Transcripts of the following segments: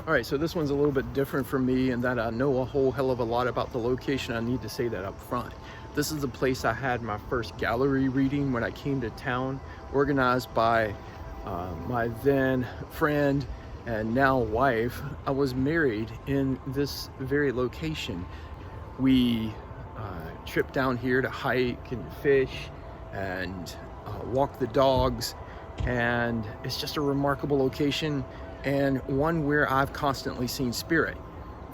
All right, so this one's a little bit different for me in that I know a whole hell of a lot about the location. I need to say that up front. This is the place I had my first gallery reading when I came to town, organized by my then friend and now wife. I was married in this very location. We tripped down here to hike and fish and walk the dogs, and it's just a remarkable location and one where I've constantly seen spirit.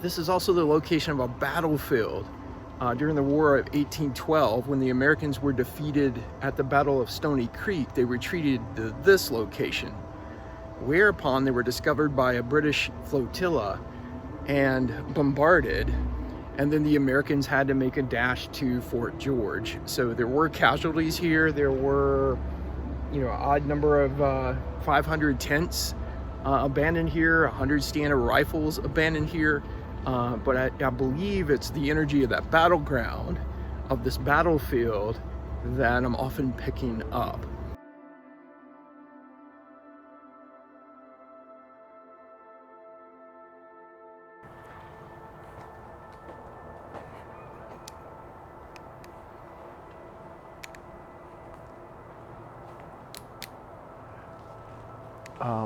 This is also the location of a battlefield during the War of 1812. When the Americans were defeated at the Battle of Stony Creek, they retreated to this location, whereupon they were discovered by a British flotilla and bombarded, and then the Americans had to make a dash to Fort George. So there were casualties here. There were, you know, an odd number of 500 tents abandoned here, 100 Standard rifles abandoned here. But I believe it's the energy of that battleground, of this battlefield, that I'm often picking up.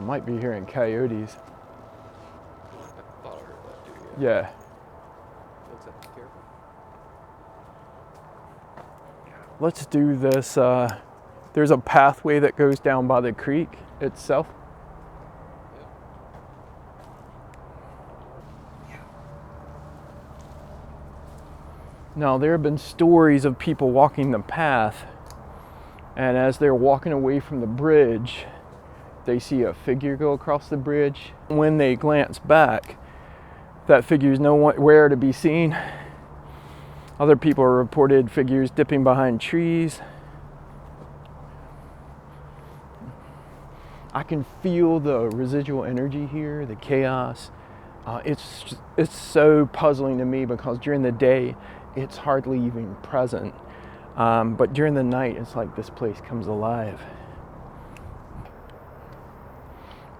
Might be hearing coyotes. I thought I heard that too. Yeah. Looks like it's careful. Let's do this. There's a pathway that goes down by the creek itself. Now, there have been stories of people walking the path, and as they're walking away from the bridge, they see a figure go across the bridge. When they glance back, that figure is nowhere to be seen. Other people reported figures dipping behind trees. I can feel the residual energy here, the chaos. It's so puzzling to me because during the day, it's hardly even present. But during the night, it's like this place comes alive.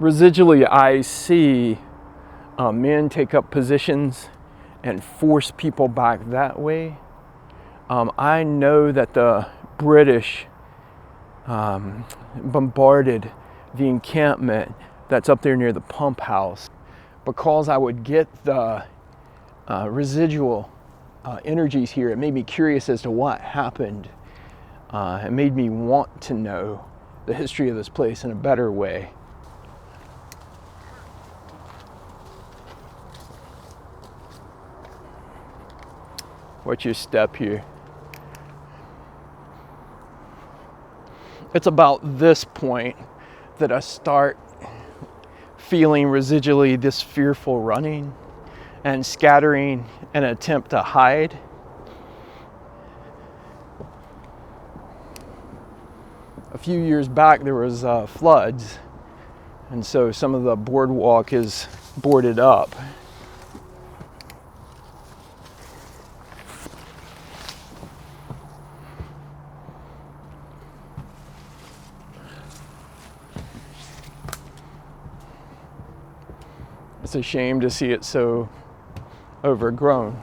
Residually, I see men take up positions and force people back that way. I know that the British bombarded the encampment that's up there near the pump house, because I would get the residual energies here. It made me curious as to what happened. It made me want to know the history of this place in a better way. What's your step here? It's about this point that I start feeling residually this fearful running and scattering in an attempt to hide. A few years back there was floods, and so some of the boardwalk is boarded up. It's a shame to see it so overgrown.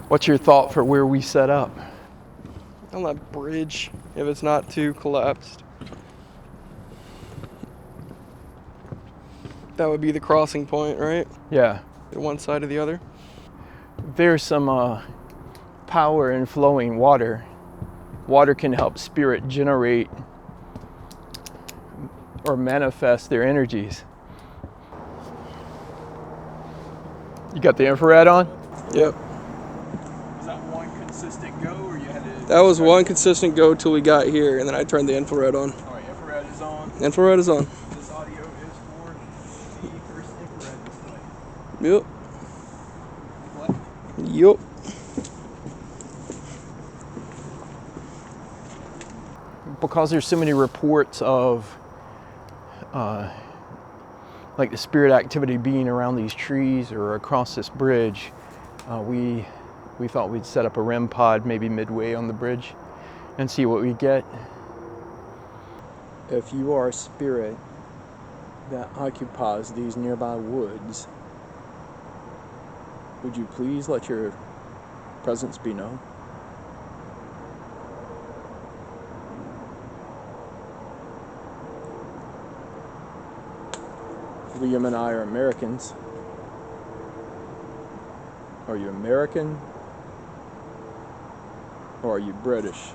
What's your thought for where we set up? On that bridge, if it's not too collapsed. That would be the crossing point, right? Yeah. The one side or the other. There's some power in flowing water. Water can help spirit generate or manifest their energies. You got the infrared on? Yep. Was that one consistent go, or you had to... That was one consistent go till we got here, and then I turned the infrared on. All right, infrared is on. Infrared is on. This audio is for the first infrared display. Yep. What? Yep. Because there's so many reports of like the spirit activity being around these trees or across this bridge, we thought we'd set up a REM pod maybe midway on the bridge and see what we get. If you are a spirit that occupies these nearby woods, would you please let your presence be known? Liam and I are Americans. Are you American or are you British?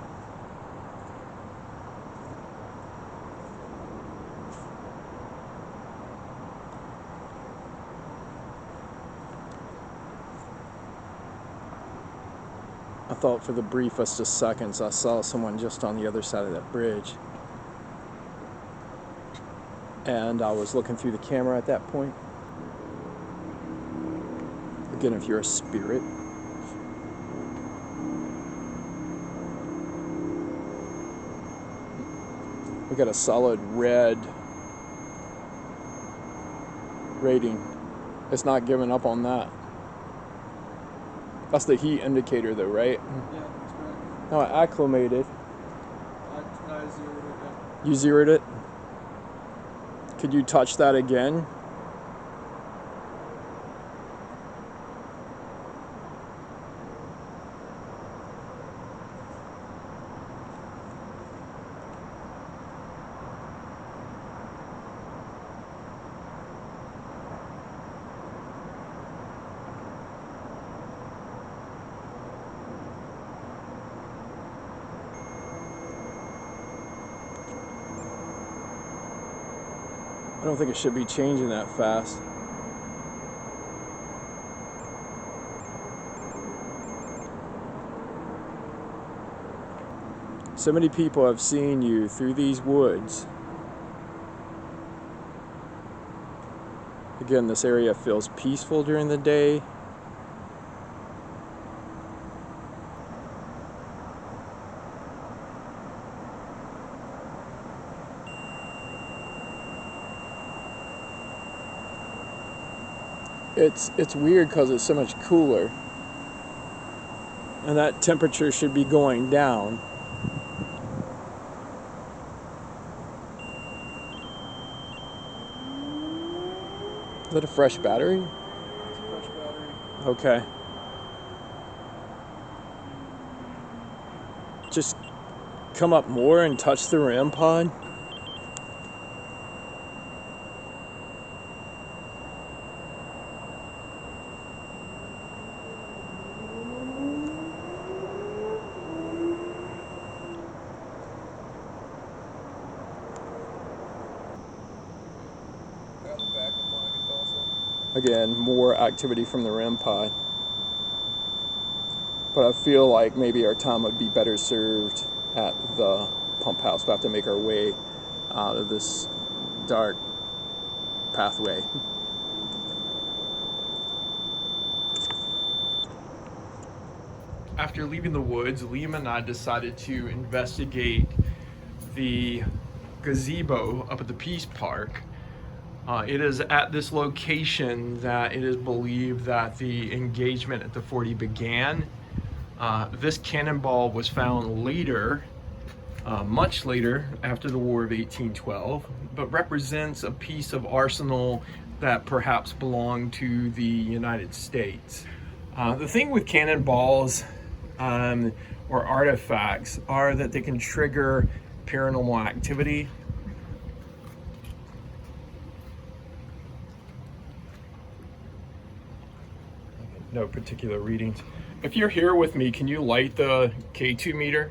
I thought for the briefest of seconds I saw someone just on the other side of that bridge. And I was looking through the camera at that point. Again, if you're a spirit, we got a solid red rating. It's not giving up on that. That's the heat indicator though, right? Yeah, that's correct. No, I acclimated. I zeroed it down. You zeroed it? Could you touch that again? I don't think it should be changing that fast. So many people have seen you through these woods. Again, this area feels peaceful during the day. It's weird because it's so much cooler, and that temperature should be going down. Is that a fresh battery? It's a fresh battery. Okay. Just come up more and touch the REM pod. Again, more activity from the REM pod. But I feel like maybe our time would be better served at the pump house. We'll have to make our way out of this dark pathway. After leaving the woods, Liam and I decided to investigate the gazebo up at the Peace Park. It is at this location that it is believed that the engagement at the 40 began. This cannonball was found later, much later, after the War of 1812, but represents a piece of arsenal that perhaps belonged to the United States. The thing with cannonballs or artifacts are that they can trigger paranormal activity. No particular readings. If you're here with me, can you light the K2 meter?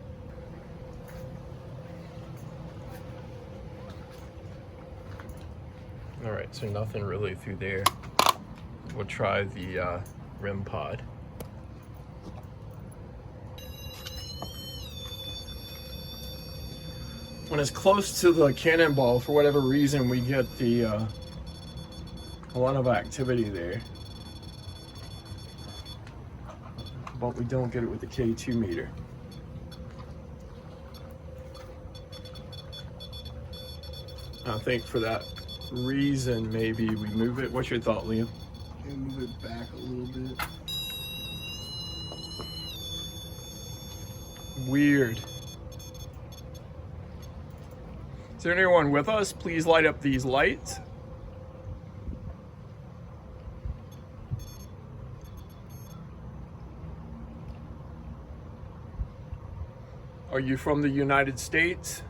All right, so nothing really through there. We'll try the REM pod. When it's close to the cannonball, for whatever reason, we get a lot of activity there. But we don't get it with the K2 meter. I think for that reason, maybe we move it. What's your thought, Liam? Maybe move it back a little bit. Weird. Is there anyone with us? Please light up these lights. Are you from the United States?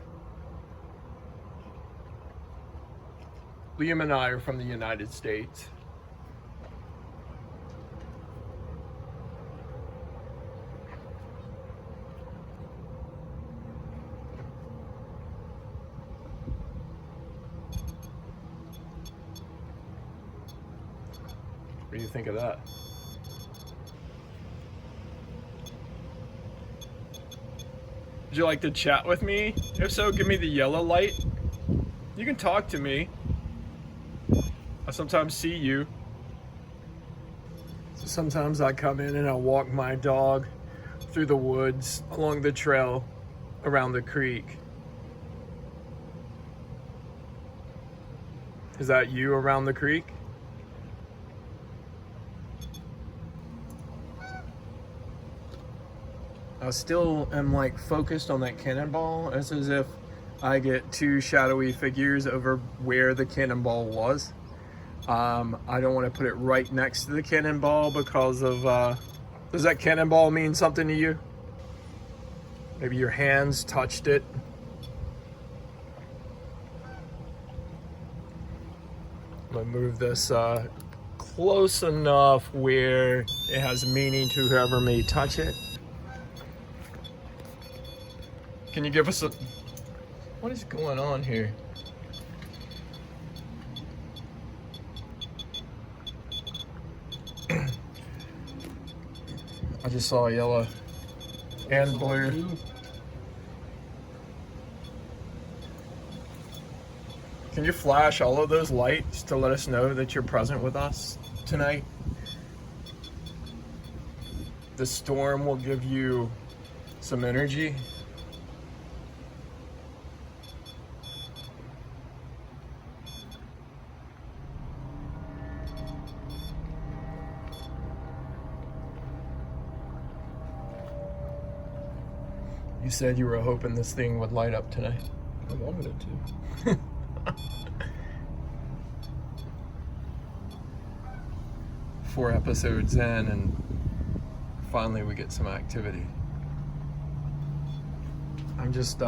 Liam and I are from the United States. What do you think of that? Would you like to chat with me? If so, give me the yellow light. You can talk to me. I sometimes see you. So sometimes I come in and I walk my dog through the woods, along the trail, around the creek. Is that you around the creek? I still am like focused on that cannonball. It's as if I get two shadowy figures over where the cannonball was. I don't want to put it right next to the cannonball because of, does that cannonball mean something to you? Maybe your hands touched it. I'm gonna move this close enough where it has meaning to whoever may touch it. Can you give us a... What is going on here? I just saw a yellow and blue. Can you flash all of those lights to let us know that you're present with us tonight? The storm will give you some energy. You said you were hoping this thing would light up tonight. I wanted it to. 4 episodes in and finally we get some activity. I'm just,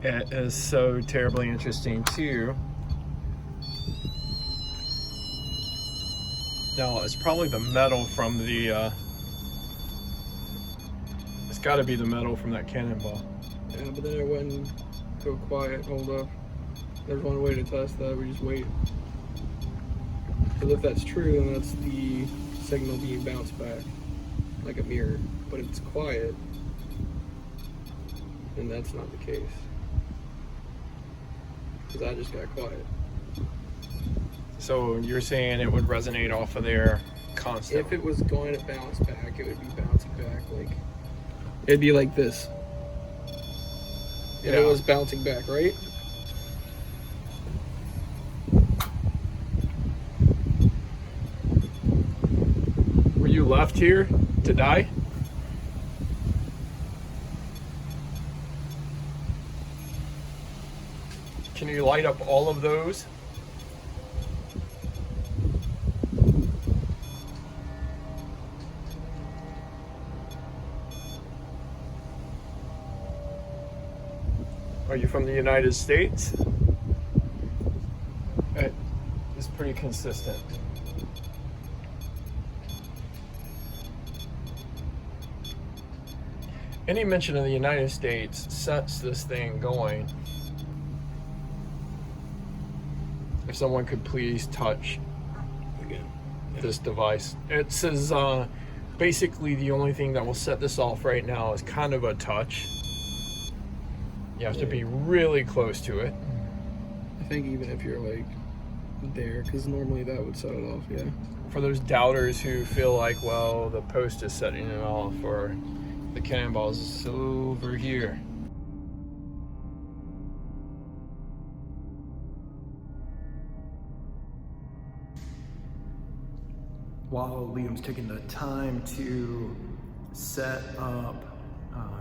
it is so terribly interesting too. No, it's probably the metal from the, it's gotta be the metal from that cannonball. Yeah, but then it wouldn't go quiet. Hold up. There's one way to test that. We just wait. Because if that's true, then that's the signal being bounced back like a mirror. But if it's quiet, then that's not the case. Because I just got quiet. So you're saying it would resonate off of there constantly? If it was going to bounce back, it would be bouncing back like... It'd be like this. And it was bouncing back, right? Were you left here to die? Can you light up all of those? Are you from the United States? It's pretty consistent. Any mention of the United States sets this thing going. If someone could please touch this device. It says basically the only thing that will set this off right now is kind of a touch. You have to be really close to it. I think even if you're like there, because normally that would set it off, yeah. For those doubters who feel like, well, the post is setting it off, or the cannonball's over here. While Liam's taking the time to set up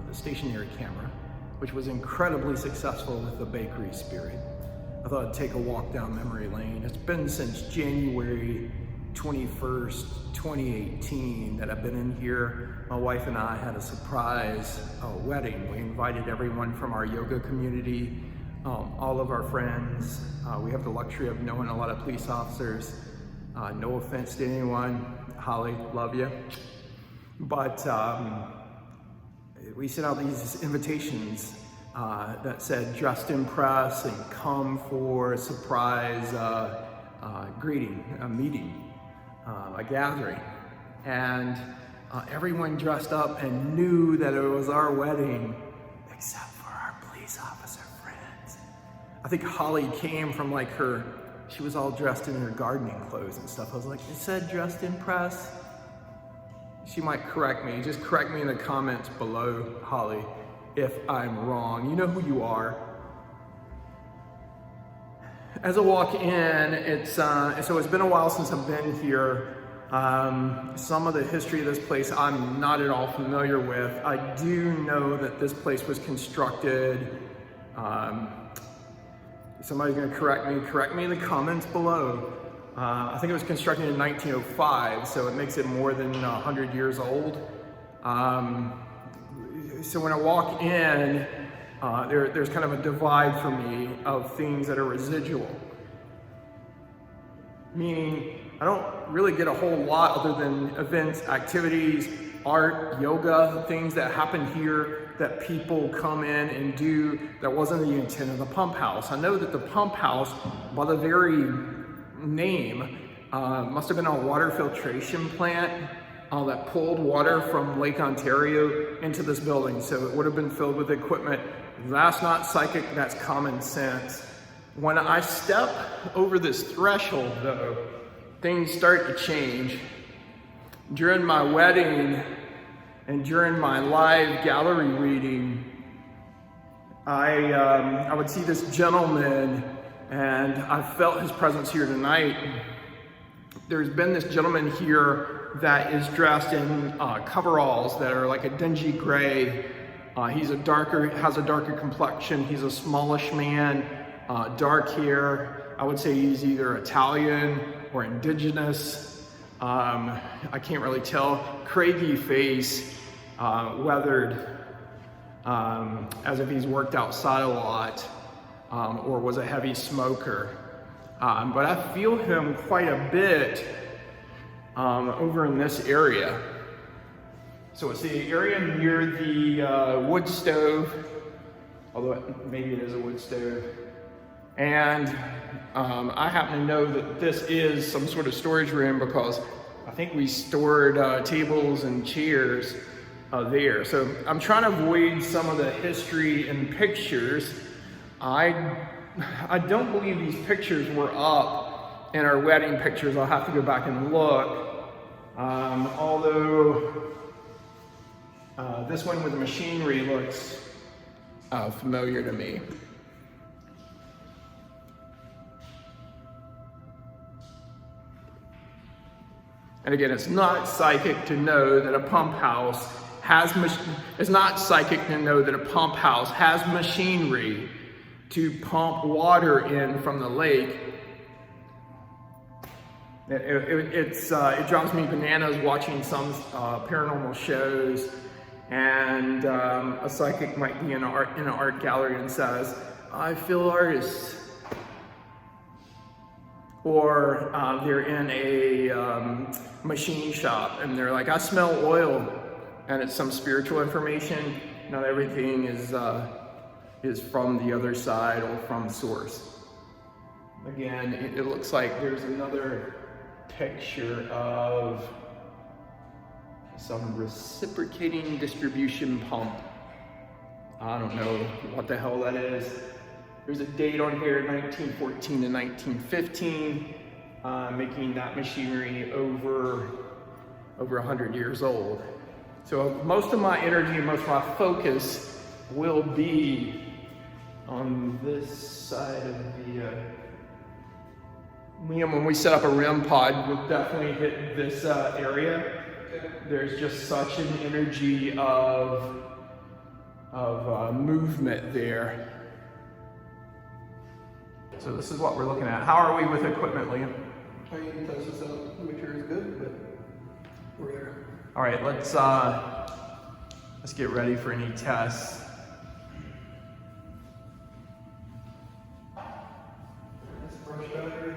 the stationary camera, which was incredibly successful with the bakery spirit. I thought I'd take a walk down memory lane. It's been since January 21st, 2018 that I've been in here. My wife and I had a surprise wedding. We invited everyone from our yoga community, all of our friends. We have the luxury of knowing a lot of police officers. No offense to anyone. Holly, love you. But we sent out these invitations that said dress to impress and come for a surprise greeting, a meeting, a gathering. And everyone dressed up and knew that it was our wedding, except for our police officer friends. I think Holly came from like she was all dressed in her gardening clothes and stuff. I was like, it said dress to impress. She might correct me. Just correct me in the comments below, Holly, if I'm wrong. You know who you are. As I walk in, so it's been a while since I've been here. Some of the history of this place I'm not at all familiar with. I do know that this place was constructed. Somebody's gonna correct me in the comments below. I think it was constructed in 1905, so it makes it more than 100 years old. So when I walk in, there's kind of a divide for me of things that are residual. Meaning, I don't really get a whole lot other than events, activities, art, yoga, things that happen here that people come in and do that wasn't the intent of the pump house. I know that the pump house, by the very name, must have been a water filtration plant that pulled water from Lake Ontario into this building. So it would have been filled with equipment. That's not psychic, that's common sense. When I step over this threshold though, things start to change. During my wedding and during my live gallery reading, I would see this gentleman, and I felt his presence here tonight. There's been this gentleman here that is dressed in coveralls that are like a dingy gray. Has a darker complexion. He's a smallish man, dark hair. I would say he's either Italian or indigenous. I can't really tell. Craggy face, weathered, as if he's worked outside a lot, or was a heavy smoker. But I feel him quite a bit over in this area. So it's the area near the wood stove, although maybe it is a wood stove. And I happen to know that this is some sort of storage room because I think we stored tables and chairs there. So I'm trying to avoid some of the history and pictures. I don't believe these pictures were up in our wedding pictures. I'll have to go back and look. Although this one with the machinery looks familiar to me. And again, it's not psychic to know that a pump house has machinery to pump water in from the lake. It drives me bananas watching some paranormal shows, and a psychic might be in an art gallery and says, "I feel artists." Or they're in a machine shop and they're like, "I smell oil," and it's some spiritual information. Not everything is from the other side or from source. Again, it looks like there's another picture of some reciprocating distribution pump. I don't know what the hell that is. There's a date on here, 1914 to 1915, making that machinery over 100 years old. So most of my energy, most of my focus will be on this side of the, when we set up a REM pod, we'll definitely hit this area. There's just such an energy of of movement there. So this is what we're looking at. How are we with equipment, Liam? I need to test this out, make sure it's good, but we're there. All right, let's get ready for any tests. This brush battery.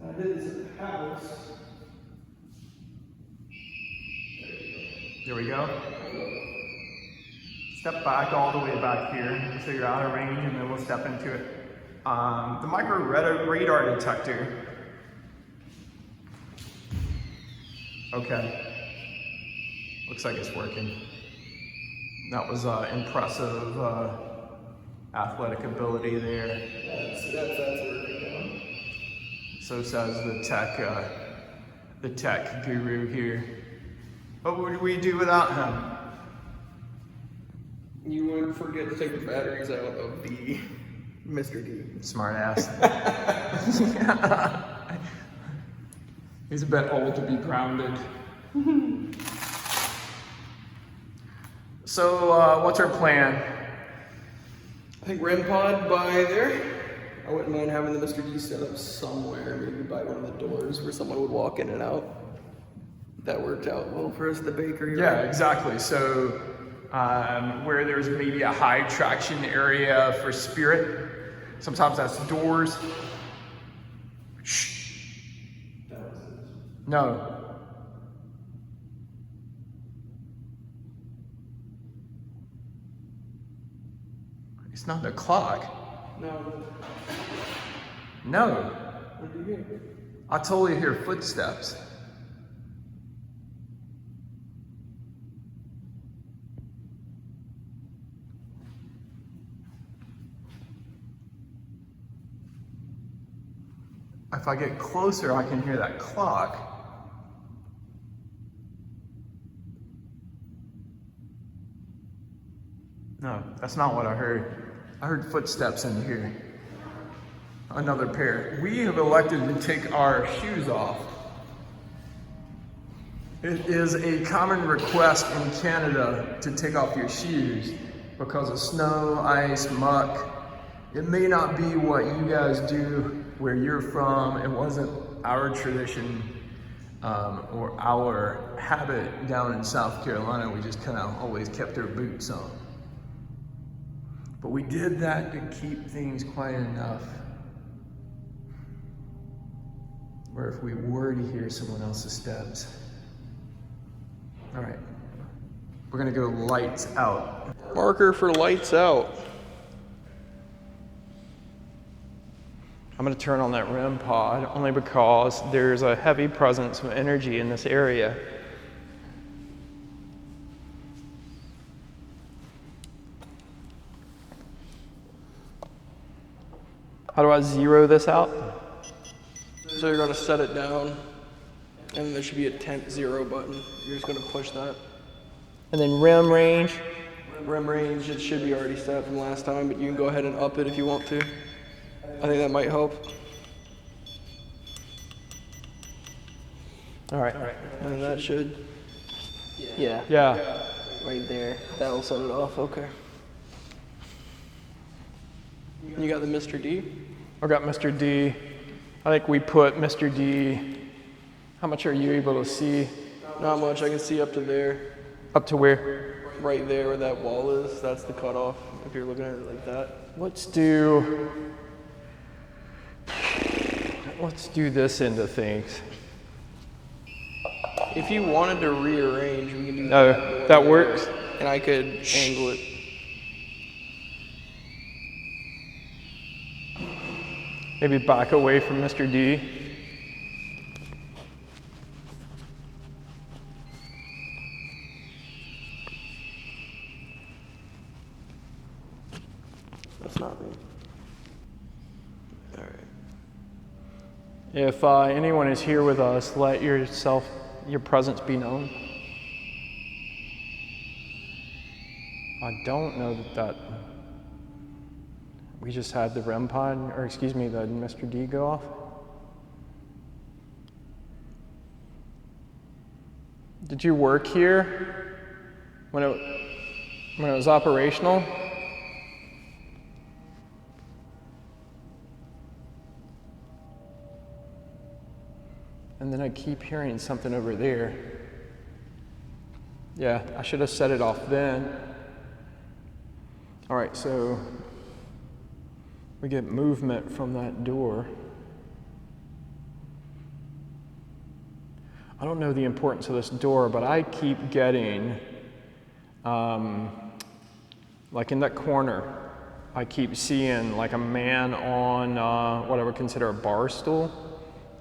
I did this at the house. There we go. Step back all the way back here so you're out of range, and then we'll step into it. The micro radar detector. Okay. Looks like it's working. That was impressive athletic ability there. That's working now. So says the tech guru here. What would we do without him? You would forget to take the batteries out of the Mr. D. Smart ass. He's a bit old to be grounded. So, what's our plan? I think REM pod by there. I wouldn't mind having the Mr. D set up somewhere, maybe by one of the doors where someone would walk in and out. That worked out well for us, the bakery. Yeah, right? exactly. So, where there's maybe a high traction area for spirit, sometimes that's doors. Shh. No. It's not the clock. No. No. What do you hear? I totally hear footsteps. If I get closer, I can hear that clock. No, that's not what I heard. I heard footsteps in here. Another pair. We have elected to take our shoes off. It is a common request in Canada to take off your shoes because of snow, ice, muck. It may not be what you guys do where you're from. It wasn't our tradition or our habit down in South Carolina. We just kind of always kept our boots on. But we did that to keep things quiet enough where if we were to hear someone else's steps. All right, we're gonna go lights out. Marker for lights out. I'm gonna turn on that REM pod only because there's a heavy presence of energy in this area. How do I zero this out? So you're gonna set it down, and there should be a temp 0 button. You're just gonna push that. And then REM range. REM range, it should be already set from last time, but you can go ahead and up it if you want to. I think that might help. All right. And that should, yeah, Yeah. right there. That'll set it off, okay. You got the Mr. D? I got Mr. D. I think we put Mr. D. How much are you able to see? Not much, I can see up to there. Up to where? Right there where that wall is, that's the cutoff, if you're looking at it like that. Let's do this into things. If you wanted to rearrange, we can do No, that. that works. And I could angle it. Maybe back away from Mr. D. That's not me. All right. If anyone is here with us, let your presence be known. I don't know that we just had the REM pod, or excuse me, the Mr. D go off. Did you work here when it was operational? And then I keep hearing something over there. Yeah, I should have set it off then. All right, so we get movement from that door. I don't know the importance of this door, but I keep getting, like in that corner, I keep seeing like a man on what I would consider a bar stool,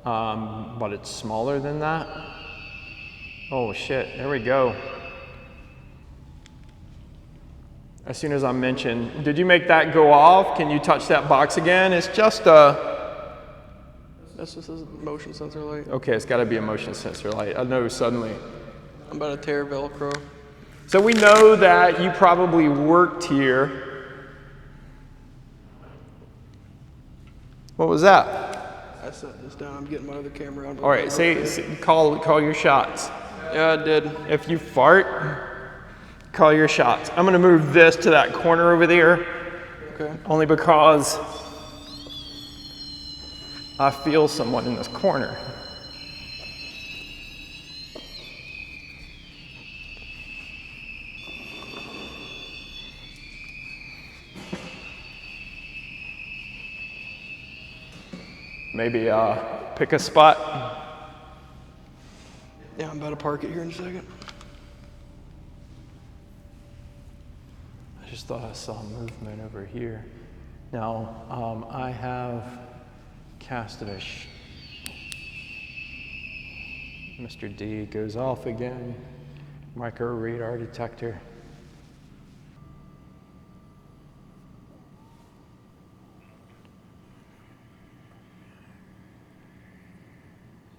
but it's smaller than that. Oh shit, there we go. As soon as I mentioned, did you make that go off? Can you touch that box again? It's just a... That's just a motion sensor light. Okay, it's gotta be a motion sensor light. I know suddenly. I'm about to tear Velcro. So we know that you probably worked here. What was that? I set this down. I'm getting my other camera out. All right, call your shots. Yeah, I did. If you fart, call your shots. I'm gonna move this to that corner over there. Okay. Only because I feel someone in this corner. Maybe pick a spot. Yeah, I'm about to park it here in a second. I just thought I saw movement over here. Now, I have casted a Mr. D goes off again. Micro radar detector.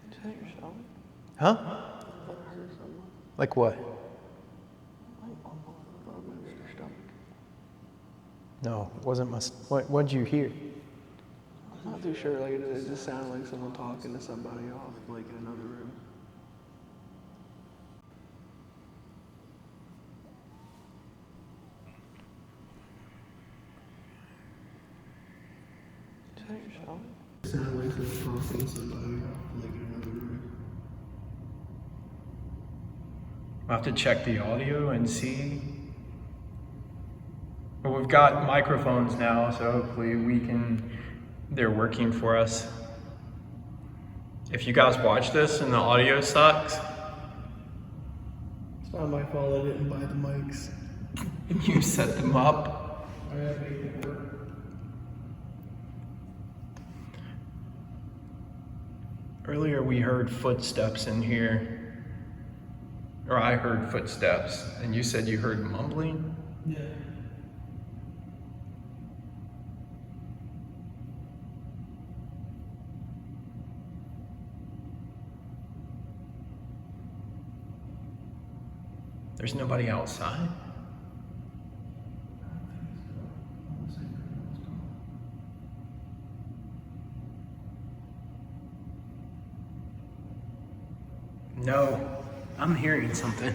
Is that your stomach? Huh? I heard something. Like what? Your stomach. No, it wasn't my. What'd you hear? I'm not too sure. Like it just sounded like someone talking to somebody off, like in another room. Is that your stomach? It sounded like someone talking to somebody off, like in another room. I'll have to check the audio and see. But we've got microphones now, so hopefully they're working for us. If you guys watch this and the audio sucks, It's not my fault I didn't buy the mics. you set them up. I have to make it work. Earlier we heard footsteps in here, or I heard footsteps, and you said you heard mumbling? Yeah. There's nobody outside? No, I'm hearing something.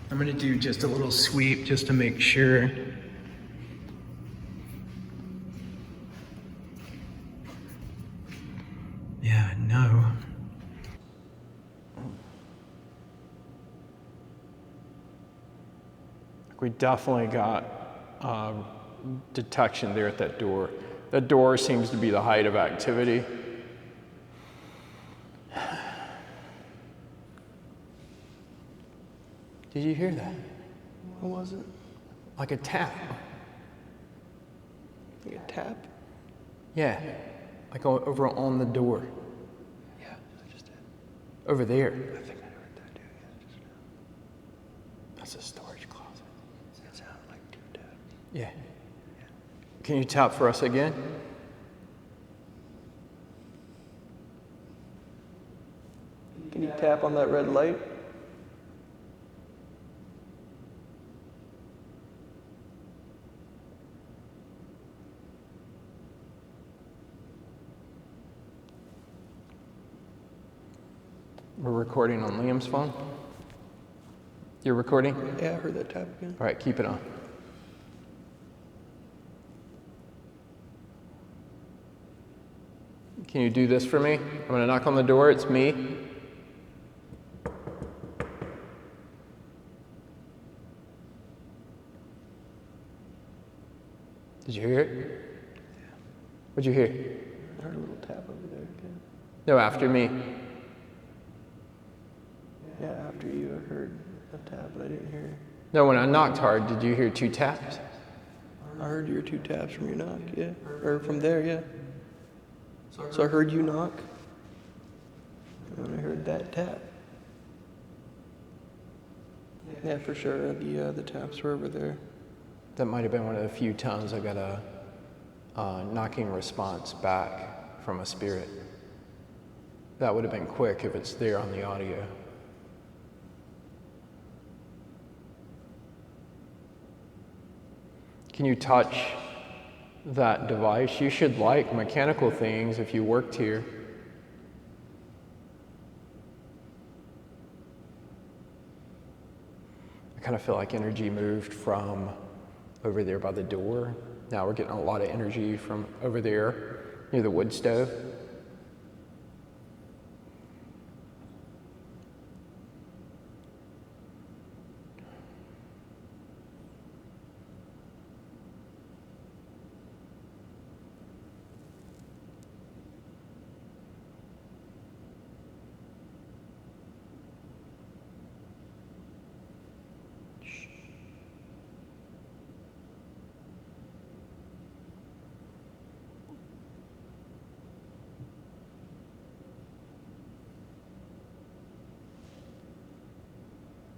I'm gonna do just a little sweep just to make sure. Yeah, no. We definitely got detection there at that door. That door seems to be the height of activity. Did you hear that? What was it? Like a tap. Like a tap? Yeah, like over on the door. Yeah, I just did. Over there. I think I heard that too. Yeah, just now. That's a storage closet. It sounded like two taps. Yeah. Can you tap for us again? Can you tap on that red light? We're recording on Liam's phone. You're recording? Yeah, I heard that tap again. All right, keep it on. Can you do this for me? I'm gonna knock on the door, it's me. Did you hear it? What'd you hear? I heard a little tap over there again. No, after me. Yeah, after you, I heard a tap, but I didn't hear. No, when I knocked hard, did you hear 2 taps? I heard your 2 taps from your knock, yeah. Or from there, yeah. So I heard you knock, and I heard that tap. Yeah, for sure. The taps were over there. That might have been one of the few times I got a knocking response back from a spirit. That would have been quick if it's there on the audio. Can you touch that device? You should like mechanical things if you worked here. I kind of feel like energy moved from over there by the door. Now we're getting a lot of energy from over there near the wood stove.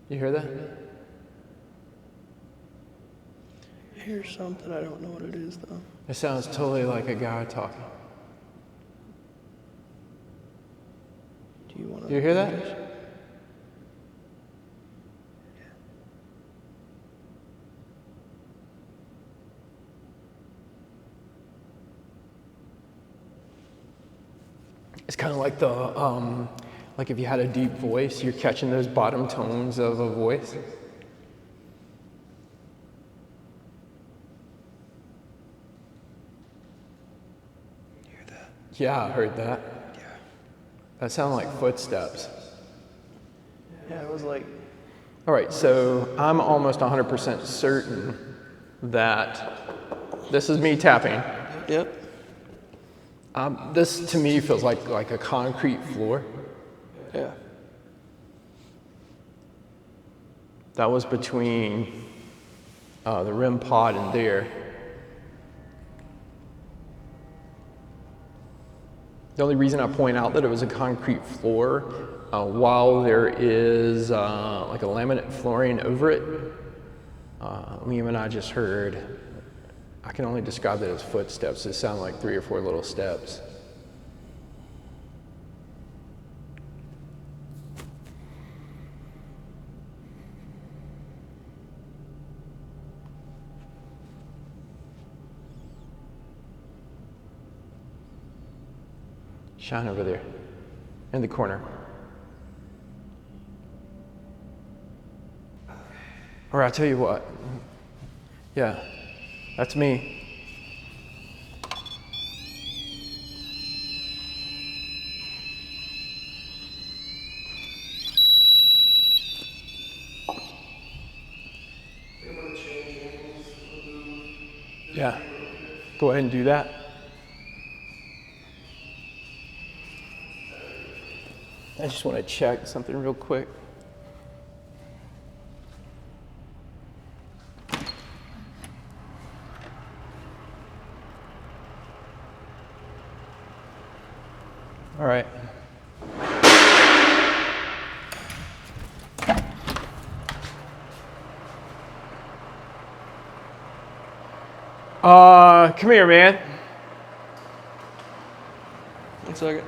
You hear that? I hear something, I don't know what it is though. It sounds totally like a guy talking. Do you want to? You hear that? It's kind of like the, like if you had a deep voice, you're catching those bottom tones of a voice. You hear that? Yeah, I heard that. Yeah. That sounded like footsteps. Yeah, it was like. All right, so I'm almost 100% certain that this is me tapping. Yep. This to me feels like a concrete floor. Yeah. That was between the REM pod and there. The only reason I point out that it was a concrete floor, while there is like a laminate flooring over it, Liam and I just heard, I can only describe that as footsteps. It sounded like 3 or 4 little steps. Shine over there, in the corner. Or I'll tell you what, yeah, that's me. Yeah, go ahead and do that. I just want to check something real quick. All right. Come here, man. 1 second.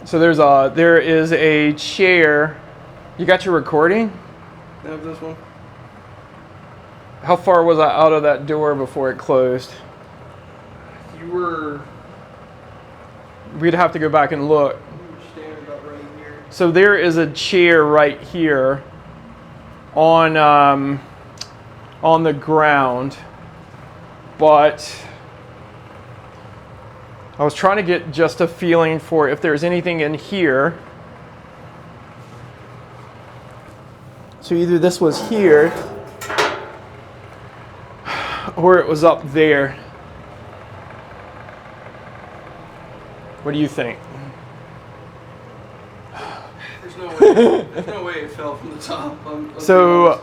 So there is a chair. You got your recording? I have this one. How far was I out of that door before it closed? You were We'd have to go back and look. We're standing about right here. So there is a chair right here on the ground, but I was trying to get just a feeling for if there's anything in here. So either this was here or it was up there. What do you think? There's no way. There's no way it fell from the top. So,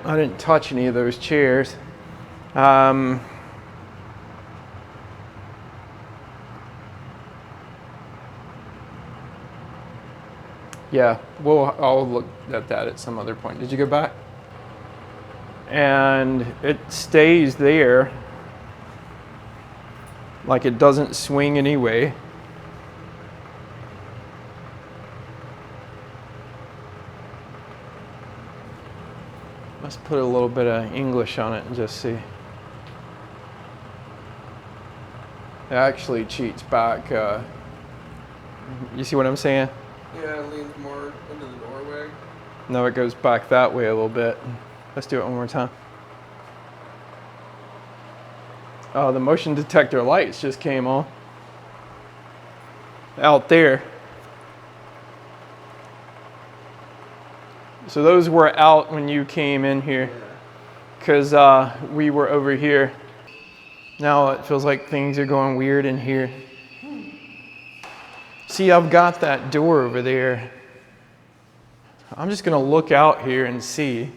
I didn't touch any of those chairs. Yeah, well, I'll look at that at some other point. Did you go back? And it stays there, like it doesn't swing anyway. Let's put a little bit of English on it and just see. It actually cheats back. You see what I'm saying? Yeah, it leans more into the doorway. No, it goes back that way a little bit. Let's do it one more time. Oh, the motion detector lights just came on. Out there. So those were out when you came in here. Because we were over here. Now it feels like things are going weird in here. See, I've got that door over there. I'm just gonna look out here and see.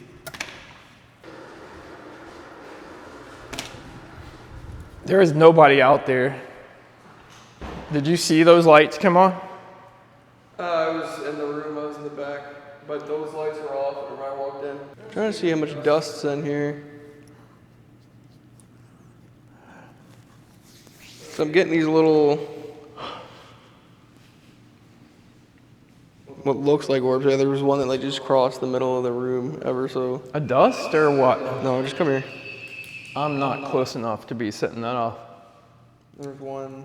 There is nobody out there. Did you see those lights come on? I was in the room, I was in the back, but those lights were off when I walked in. I'm trying to see how much dust's in here. So I'm getting these little, what looks like orbs. Yeah, there was one that like just crossed the middle of the room ever so. A dust or what? No, just come here. I'm not close enough to be setting that off. There's one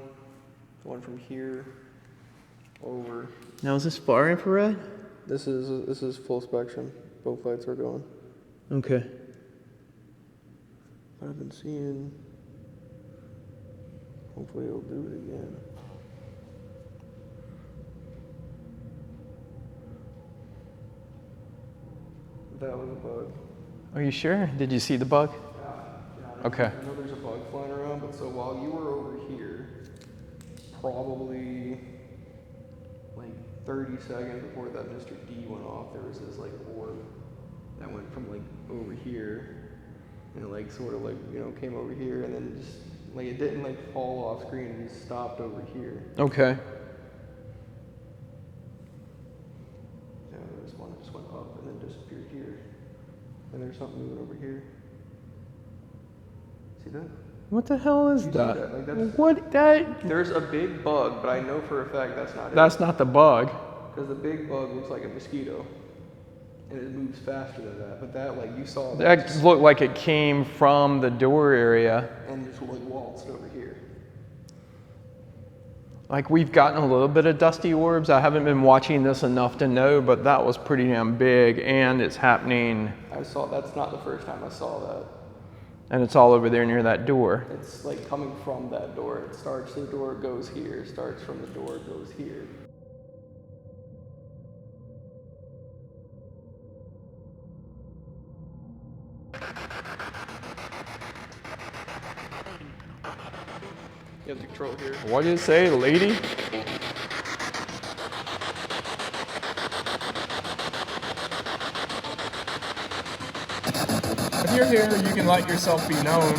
from here over. Now is this far infrared? This is full spectrum. Both lights are going. Okay. I've been seeing. Hopefully it'll do it again. That was a bug. Are you sure? Did you see the bug? Yeah, Okay. I know there's a bug flying around, but so while you were over here, probably like 30 seconds before that Mr. D went off, there was this like orb that went from like over here and it like sort of like, you know, came over here and then just like it didn't like fall off screen, it just stopped over here. Okay. Yeah, there was one that just went up and then disappeared here. And there's something moving over here. See that? What the hell is You see that? that? Like, that's- What that? There's a big bug, but I know for a fact that's not it. That's not the bug. Because the big bug looks like a mosquito. And it moves faster than that. But that, like, you saw That looked like it came from the door area. and just like waltzed over here. Like we've gotten a little bit of dusty orbs. I haven't been watching this enough to know, but that was pretty damn big and it's happening That's not the first time I saw that. and it's all over there near that door. It's like coming from that door. It starts, the door goes here, starts from the door, goes here. You have the control here. What did it say, lady? If you're here, you can let yourself be known.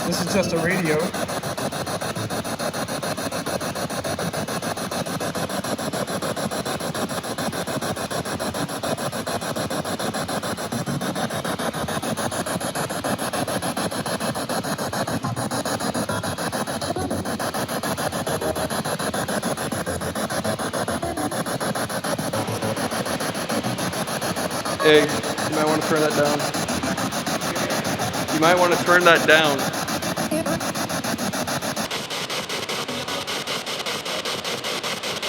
This is just a radio. Hey, you might want to turn that down. You might want to turn that down.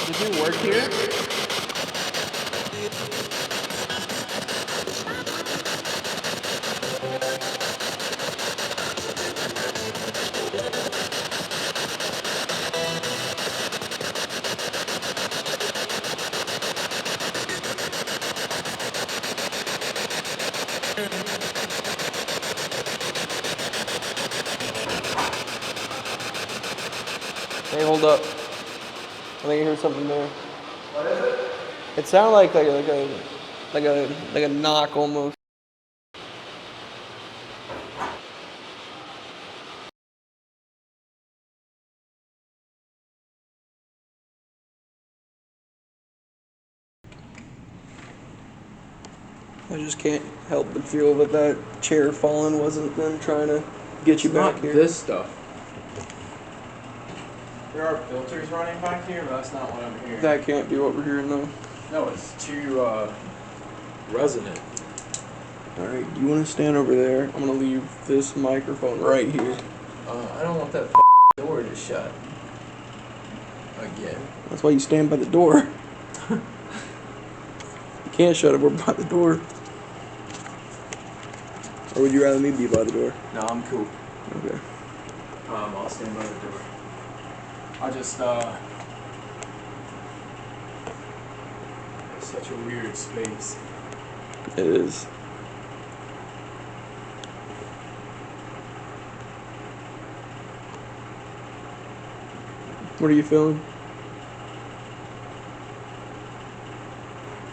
Does it work here? Hey, hold up. I think I heard something there. What is it? It sounded like a knock almost. I just can't help but feel that that chair falling wasn't them trying to get you back Not here. this stuff. There are filters running back here, but that's not what I'm hearing. That can't be what we're hearing though. No, it's too resonant. Alright, do you want to stand over there? I'm going to leave this microphone right here. I don't want that door to shut. Again. That's why you stand by the door. You can't shut it, we're by the door. Or would you rather me be by the door? No, I'm cool. Okay. I'll stand by the door. I just, it's such a weird space. It is. What are you feeling?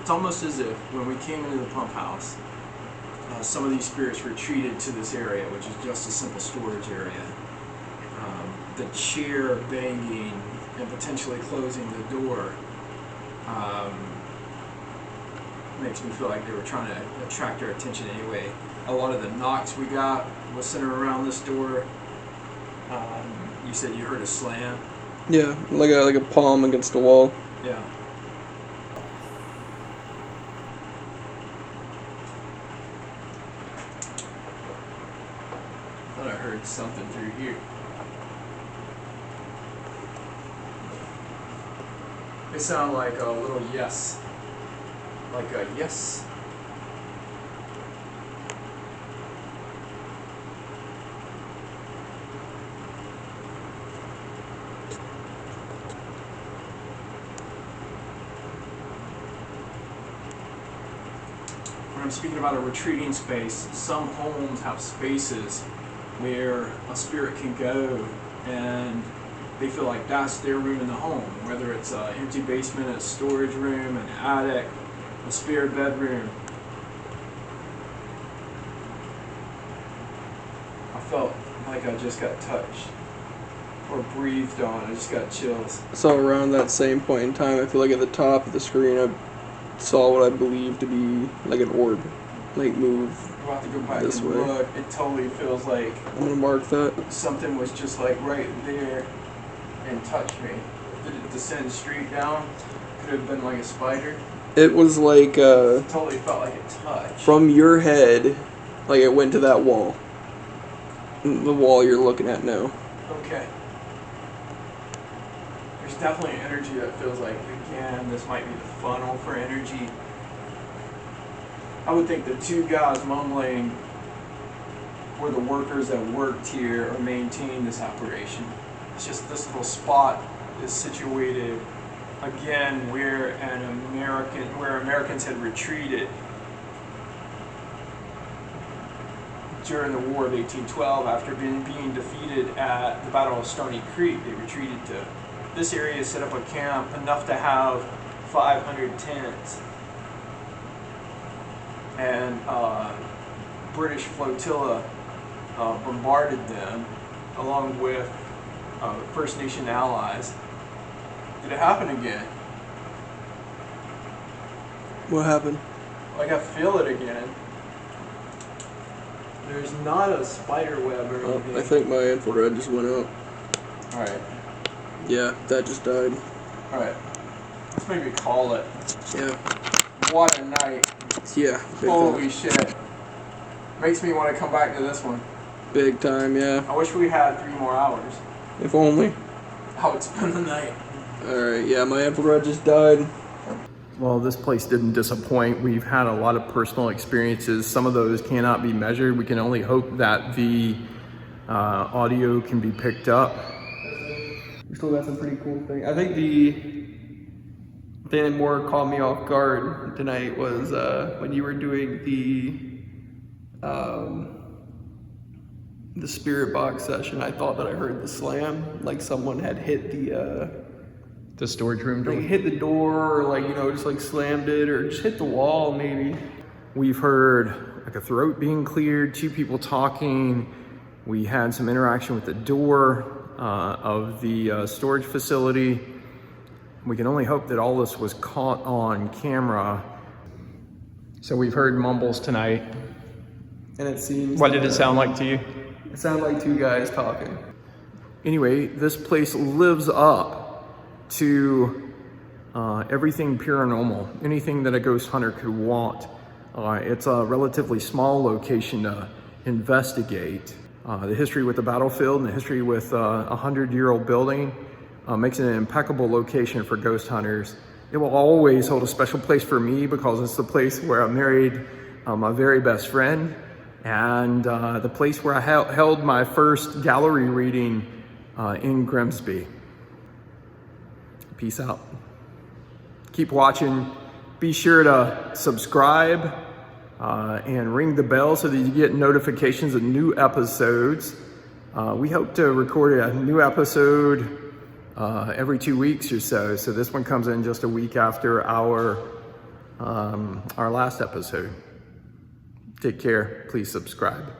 It's almost as if when we came into the pump house, some of these spirits retreated to this area, which is just a simple storage area. The chair banging and potentially closing the door makes me feel like they were trying to attract our attention anyway. A lot of the knocks we got was centered around this door. You said you heard a slam. Yeah, like a palm against the wall. Yeah. Thought I heard something through here. They sound like a little yes. Like a yes. When I'm speaking about a retreating space, some homes have spaces where a spirit can go and they feel like that's their room in the home, whether it's an empty basement, a storage room, an attic, a spare bedroom. I felt like I just got touched or breathed on. I just got chills. So around that same point in time, I feel like at the top of the screen I saw what I believe to be like an orb, like move. I'm about to go back This and way. look. It totally feels like I'm gonna mark that. something was just like right there and touched me. Did it descend straight down? Could have been like a spider. It was like It totally felt like a touch. from your head, like it went to that wall. The wall you're looking at now. Okay. There's definitely energy that feels like, again, this might be the funnel for energy. I would think the two guys mumbling were the workers that worked here or maintained this operation. It's just this little spot is situated, again, where Americans had retreated during the War of 1812 after being defeated at the Battle of Stony Creek. They retreated to this area, set up a camp enough to have 500 tents, and British flotilla bombarded them along with First Nation allies. Did it happen again? What happened? Like, I feel it again. There's not a spider web or Oh, anything. I think my infrared just went out. Alright, Yeah, that just died. alright. Let's maybe call it. Yeah. What a night. Yeah. Holy shit. Makes me want to come back to this one. Big time, yeah. I wish we had 3 more hours. If only. I would spend the night. Alright, yeah, my infrared just died. Well, this place didn't disappoint. We've had a lot of personal experiences. Some of those cannot be measured. We can only hope that the audio can be picked up. We still got some pretty cool things. I think the thing that more caught me off guard tonight was when you were doing the spirit box session. I thought that I heard the slam, like someone had hit The storage room door. like hit the door, or like, you know, just like slammed it, or just hit the wall maybe. We've heard like a throat being cleared, 2 people talking. We had some interaction with the door of the storage facility. We can only hope that all this was caught on camera. So we've heard mumbles tonight. And it seems What did it sound like to you? It sounded like 2 guys talking. Anyway, this place lives up to everything paranormal, anything that a ghost hunter could want. It's a relatively small location to investigate. The history with the battlefield and the history with a 100-year-old building makes it an impeccable location for ghost hunters. It will always hold a special place for me because it's the place where I married my very best friend, and the place where I held my first gallery reading in Grimsby. Peace out. Keep watching. Be sure to subscribe and ring the bell so that you get notifications of new episodes. We hope to record a new episode every 2 weeks or so. So this one comes in just a week after our last episode. Take care. Please subscribe.